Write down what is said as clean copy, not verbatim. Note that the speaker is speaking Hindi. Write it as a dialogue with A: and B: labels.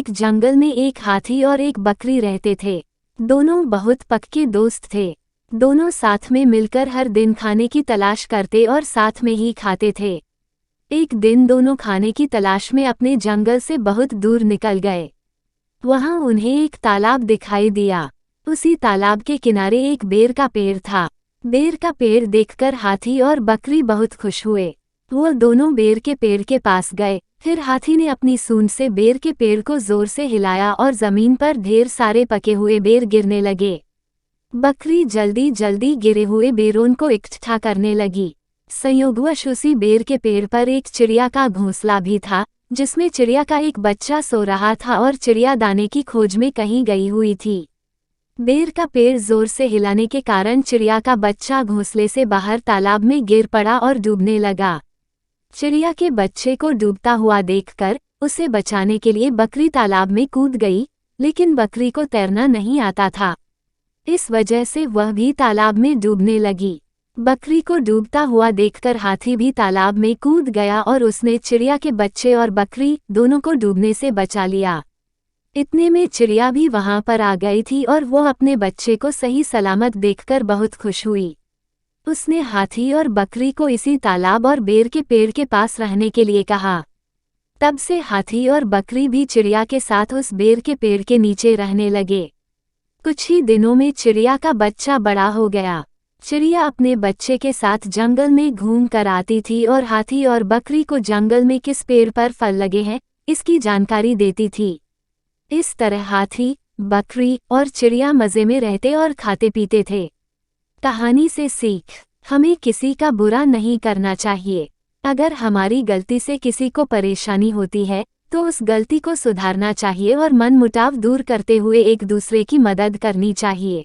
A: एक जंगल में एक हाथी और एक बकरी रहते थे। दोनों बहुत पक्के दोस्त थे। दोनों साथ में मिलकर हर दिन खाने की तलाश करते और साथ में ही खाते थे। एक दिन दोनों खाने की तलाश में अपने जंगल से बहुत दूर निकल गए। वहां उन्हें एक तालाब दिखाई दिया। उसी तालाब के किनारे एक बेर का पेड़ था। बेर का पेड़ देखकर हाथी और बकरी बहुत खुश हुए। वो दोनों बेर के पेड़ के पास गए। फिर हाथी ने अपनी सूंड से बेर के पेड़ को जोर से हिलाया और जमीन पर ढेर सारे पके हुए बेर गिरने लगे। बकरी जल्दी जल्दी गिरे हुए बेरों को इकट्ठा करने लगी। संयोगवश उसी बेर के पेड़ पर एक चिड़िया का घोंसला भी था, जिसमें चिड़िया का एक बच्चा सो रहा था और चिड़िया दाने की खोज में कहीं गई हुई थी। बेर का पेड़ जोर से हिलाने के कारण चिड़िया का बच्चा घोंसले से बाहर तालाब में गिर पड़ा और डूबने लगा। चिड़िया के बच्चे को डूबता हुआ देखकर उसे बचाने के लिए बकरी तालाब में कूद गई, लेकिन बकरी को तैरना नहीं आता था। इस वजह से वह भी तालाब में डूबने लगी। बकरी को डूबता हुआ देखकर हाथी भी तालाब में कूद गया और उसने चिड़िया के बच्चे और बकरी दोनों को डूबने से बचा लिया। इतने में चिड़िया भी वहां पर आ गई थी और वो अपने बच्चे को सही सलामत देखकर बहुत खुश हुई। उसने हाथी और बकरी को इसी तालाब और बेर के पेड़ के पास रहने के लिए कहा। तब से हाथी और बकरी भी चिड़िया के साथ उस बेर के पेड़ के नीचे रहने लगे। कुछ ही दिनों में चिड़िया का बच्चा बड़ा हो गया। चिड़िया अपने बच्चे के साथ जंगल में घूम कर आती थी और हाथी और बकरी को जंगल में किस पेड़ पर फल लगे हैं इसकी जानकारी देती थी। इस तरह हाथी, बकरी और चिड़िया मज़े में रहते और खाते पीते थे। कहानी से सीख, हमें किसी का बुरा नहीं करना चाहिए। अगर हमारी गलती से किसी को परेशानी होती है तो उस गलती को सुधारना चाहिए और मनमुटाव दूर करते हुए एक दूसरे की मदद करनी चाहिए।